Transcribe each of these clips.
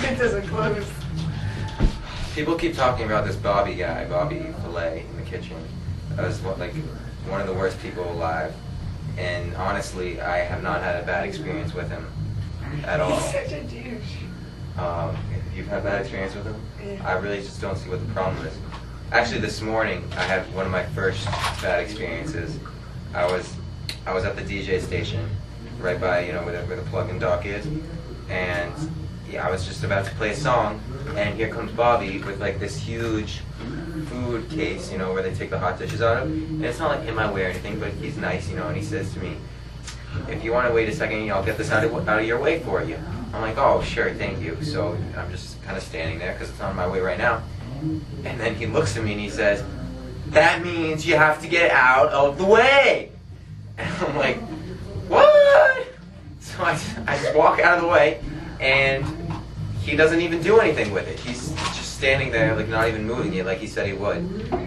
It doesn't close. People keep talking about this Bobby guy, Bobby Filet, in the kitchen. That was like one of the worst people alive. And honestly, I have not had a bad experience with him at all. He's such a douche. You've had bad experience with him? Yeah. I really just don't see what the problem is. Actually, this morning I had one of my first bad experiences. I was at the DJ station, right by where the plug-in dock is, and I was just about to play a song, and here comes Bobby with like this huge food case, where they take the hot dishes out of, and it's not like in my way or anything, but he's nice, and he says to me, "If you want to wait a second, I'll get this out of your way for you." I'm like, "Oh, sure, thank you." So I'm just kind of standing there because it's on my way right now. And then he looks at me and he says, "That means you have to get out of the way." And I'm like, "What?" So I just walk out of the way, and he doesn't even do anything with it. He's just standing there, like not even moving it like he said he would.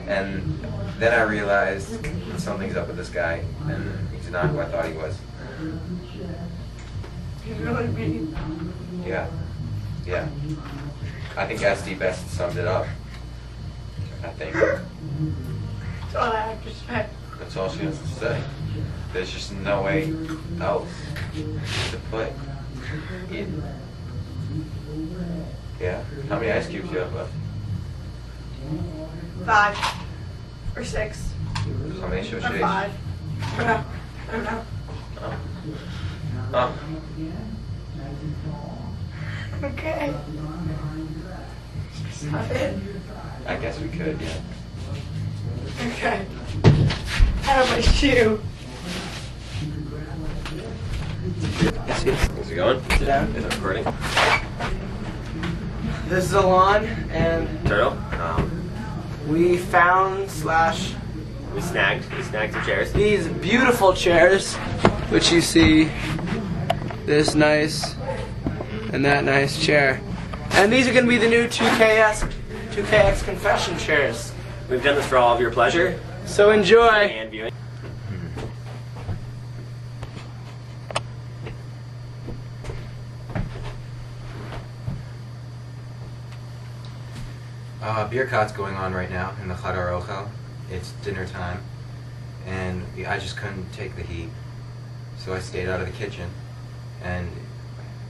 And then I realized something's up with this guy, and he's not who I thought he was. He's really mean. Yeah. I think SD best summed it up. I think. That's all I have to say. That's all she has to say. There's just no way else to put it. Yeah. How many ice cubes do you have left? 5 or 6 How many show or shades? 5. I don't know. Oh. Okay. Stop it. I guess we could, yeah. Okay. Out of my shoe. Is it going? Yeah. Is it recording? This is Alon, and Turtle? we found / We snagged some chairs. these beautiful chairs, which you see, this nice and that nice chair. And these are going to be the new 2KX confession chairs. We've done this for all of your pleasure So enjoy. and viewing. Beer cot's going on right now in the Chadar Ochel. It's dinner time, and I just couldn't take the heat, so I stayed out of the kitchen. And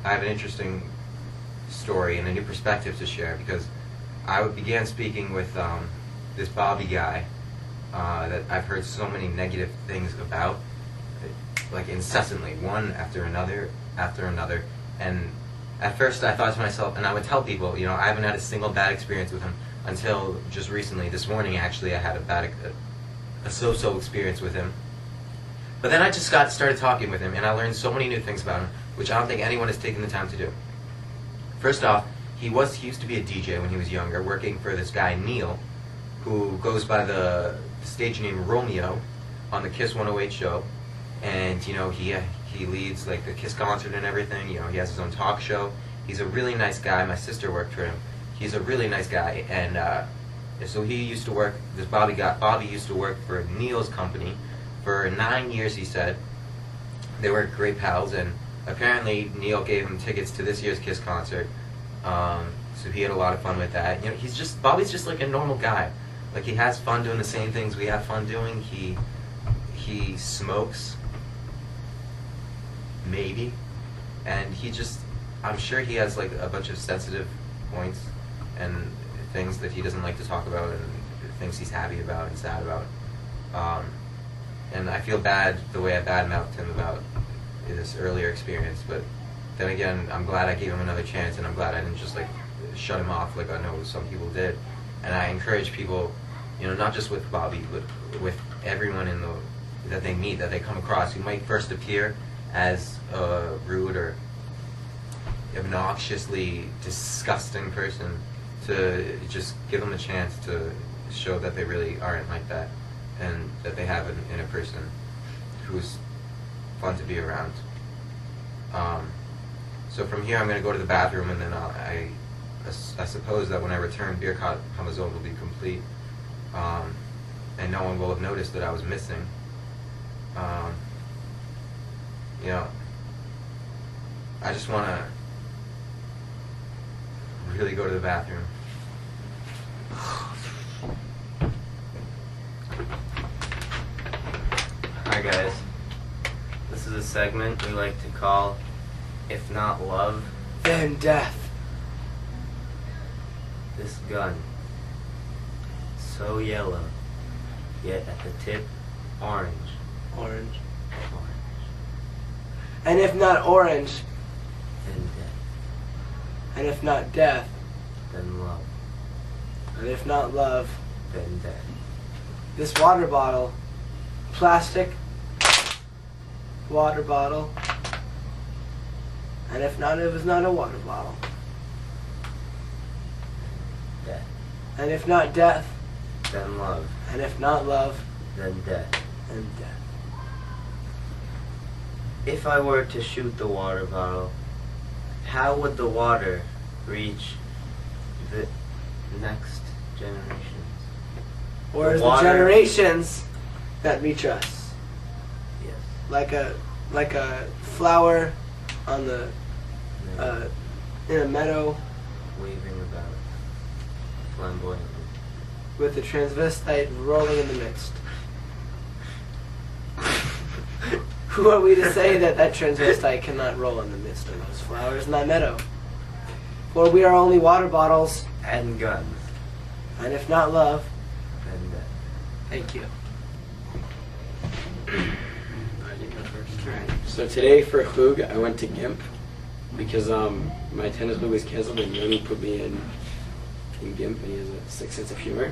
I have an interesting story and a new perspective to share, because I began speaking with this Bobby guy that I've heard so many negative things about, like incessantly, one after another, and at first I thought to myself, and I would tell people, I haven't had a single bad experience with him until just recently. This morning, actually, I had a so-so experience with him. But then I just started talking with him, and I learned so many new things about him, which I don't think anyone has taken the time to do. First off, he used to be a DJ when he was younger, working for this guy Neil, who goes by the stage name Romeo on the Kiss 108 show, and he leads like the Kiss concert and everything. He has his own talk show. He's a really nice guy. My sister worked for him. He's a really nice guy, and so he used to work. This Bobby used to work for Neil's company for 9 years. He said they were great pals, and apparently Neil gave him tickets to this year's Kiss concert. So he had a lot of fun with that. Bobby's just like a normal guy. Like, he has fun doing the same things we have fun doing. He smokes, maybe, and I'm sure he has like a bunch of sensitive points and things that he doesn't like to talk about, and things he's happy about and sad about. And I feel bad the way I badmouthed him about this earlier experience, but then again, I'm glad I gave him another chance, and I'm glad I didn't just like shut him off like I know some people did. And I encourage people, not just with Bobby, but with everyone that they meet, that they come across, who might first appear as a rude or obnoxiously disgusting person, to just give them a chance to show that they really aren't like that, and that they have in a person who's fun to be around. So from here, I'm going to go to the bathroom, and then I suppose that when I return, Beer Hamazon will be complete, and no one will have noticed that I was missing. I just want to really go to the bathroom. Alright guys, this is a segment we like to call If Not Love, Then Death. This gun, so yellow, yet at the tip orange. Orange. And if not orange, Then death, and if not death, then love, and if not love, then death. this water bottle, plastic water bottle, and if not, it was not a water bottle. Death, And if not death, then love, and if not love, then death. then death. If I were to shoot the water bottle, how would the water reach the next generations? Or is the water- generations that reach us, Yes. like a flower on the in a meadow Waving about flamboyantly. with the transvestite rolling in the midst. Who are we to say that transvestite cannot roll in the midst of those flowers in that meadow? For we are only water bottles, And guns. and if not love, And death. thank you. So today for Hug, I went to GIMP because my tennis league was canceled and Yoni put me in GIMP, and he has a sick sense of humor.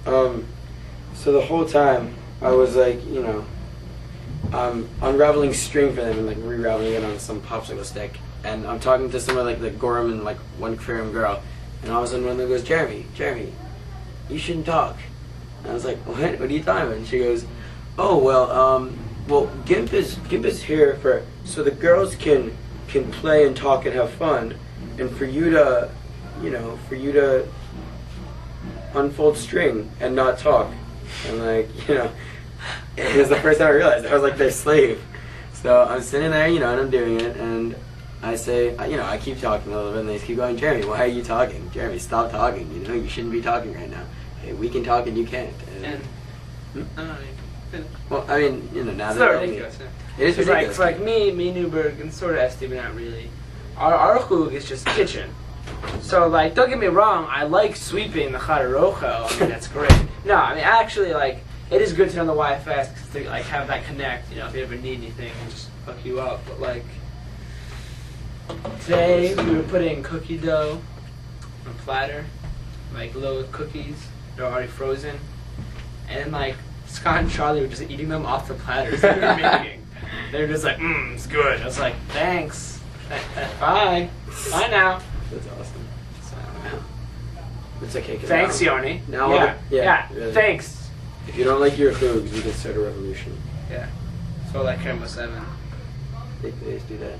So the whole time I was like, unraveling string for them and like re-raveling it on some popsicle stick, and I'm talking to someone like the Gorham and like one Fairham girl, and all of a sudden one of them goes, Jeremy, you shouldn't talk. And I was like, what are you talking about? And she goes, oh well, GIMP is here so the girls can play and talk and have fun, and for you to unfold string and not talk. And like, it was the first time I realized I was like their slave. So I'm sitting there, and I'm doing it, and I say, I keep talking a little bit, and they just keep going, Jeremy, why are you talking? Jeremy, stop talking. You shouldn't be talking right now. Hey, we can talk and you can't. Well, I mean, now It's that not they're ridiculous. it is It's ridiculous. like me, Newberg, and sort of Esty, but not really. Our hug is just kitchen. So, like, don't get me wrong, I like sweeping the Chadarocho. I mean, that's great. No, I mean, actually, like, it is good to know the YFS to, like, have that connect, if you ever need anything, and just hook you up. But, like, today we were putting cookie dough on a platter, like, little cookies. They're already frozen. And, like, Scott and Charlie were just eating them off the platters they were making. They were just like, it's good. I was like, thanks. Bye. Bye now. That's awesome. So, It's okay. 'Cause thanks, now, Yoni. now Yeah. really. Thanks. If you don't like your Hugs, we can start a revolution. Yeah. So like Kermo 7. They just do that.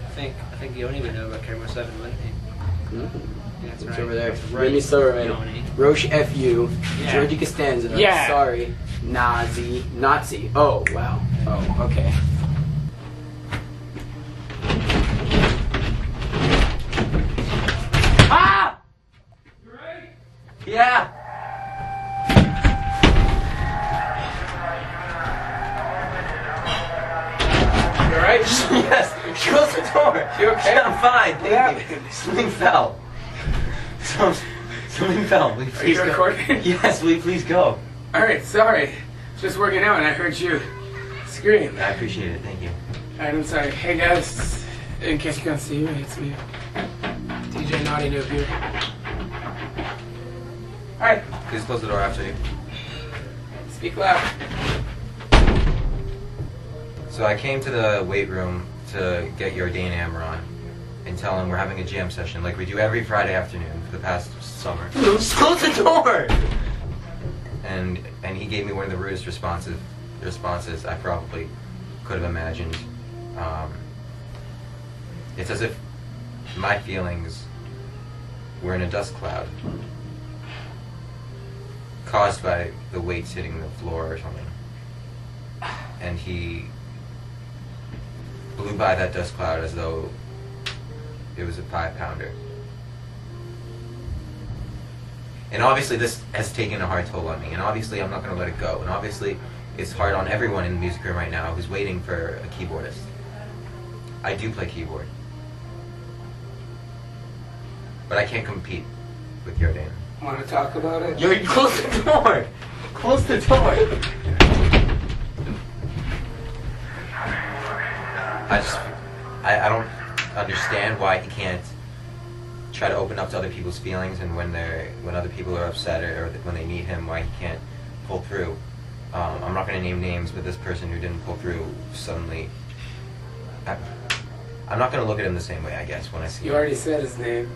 I think Yoni would know about Kermo 7, wouldn't he? Mm-hmm. Yeah, that's It's right. over there. That's Vinny Silverman, Yoni. Roche F.U., Yeah. Georgie Costanza. Yeah. Sorry. Nazi. Oh, wow. Oh, okay. Ah! Yeah. You alright? Yes, close the door. You okay? I'm fine, Yeah. thank you. Something fell. Something fell. Will you Are please you go? recording? Yes, will you please go? Alright, sorry. Just working out and I heard you scream. I appreciate it, thank you. Alright, I'm sorry. Hey guys, in case you can't see me, it's me. DJ Naughty Noob here. Alright, Please close the door after you. speak loud. So I came to the weight room to get your Dane Amber on and tell him we're having a jam session like we do every Friday afternoon for the past summer. Close the door. And he gave me one of the rudest responses I probably could have imagined. It's as if my feelings were in a dust cloud caused by the weights hitting the floor or something. And he blew by that dust cloud as though it was a 5-pounder. And obviously this has taken a hard toll on me, and obviously I'm not going to let it go, and obviously it's hard on everyone in the music room right now who's waiting for a keyboardist. I do play keyboard, but I can't compete with your Dana. Want to talk about it? Yo, close the door! Close the door! I don't understand why he can't try to open up to other people's feelings, and when other people are upset or when they need him, why he can't pull through. I'm not going to name names, but this person who didn't pull through suddenly, I'm not going to look at him the same way, I guess, when I see You him. already said his name.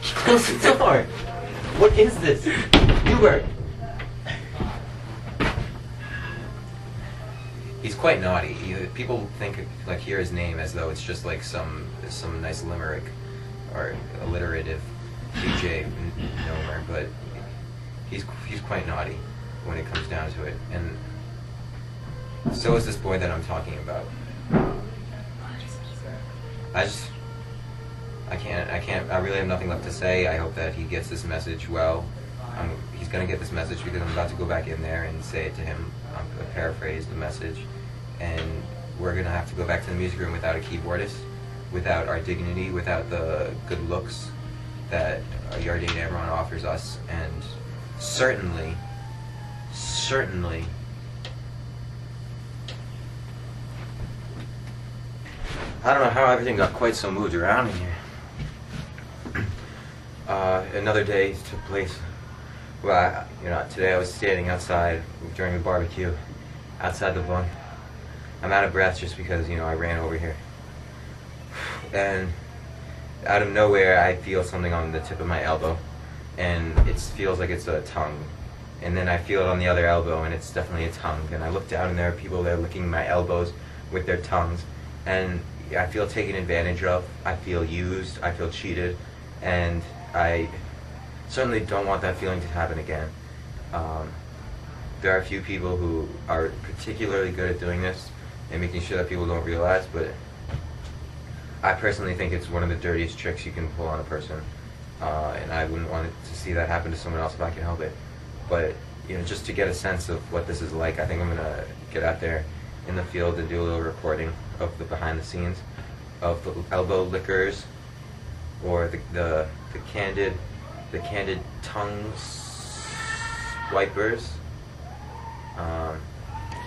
Close the door! What is this? Hubert! He's quite naughty. People think, like, hear his name as though it's just like some nice limerick or alliterative DJ nomer, but he's quite naughty when it comes down to it. And so is this boy that I'm talking about. I really have nothing left to say. I hope that he gets this message well. He's going to get this message because I'm about to go back in there and say it to him. I'm going to paraphrase the message. And we're going to have to go back to the music room without a keyboardist, without our dignity, without the good looks that Yardane Amron offers us. And certainly, I don't know how everything got quite so moved around in here. Another day took place. Well, today I was standing outside during the barbecue, outside the bunk. I'm out of breath just because, I ran over here. And out of nowhere, I feel something on the tip of my elbow, and it feels like it's a tongue. And then I feel it on the other elbow, and it's definitely a tongue. And I look down, and there are people there licking my elbows with their tongues. And I feel taken advantage of. I feel used. I feel cheated. And I certainly don't want that feeling to happen again. There are a few people who are particularly good at doing this and making sure that people don't realize, but I personally think it's one of the dirtiest tricks you can pull on a person. And I wouldn't want to see that happen to someone else if I can help it. But, just to get a sense of what this is like, I think I'm going to get out there in the field and do a little recording of the behind the scenes of the elbow lickers, or the candid tongue wipers.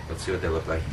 Let's see what they look like.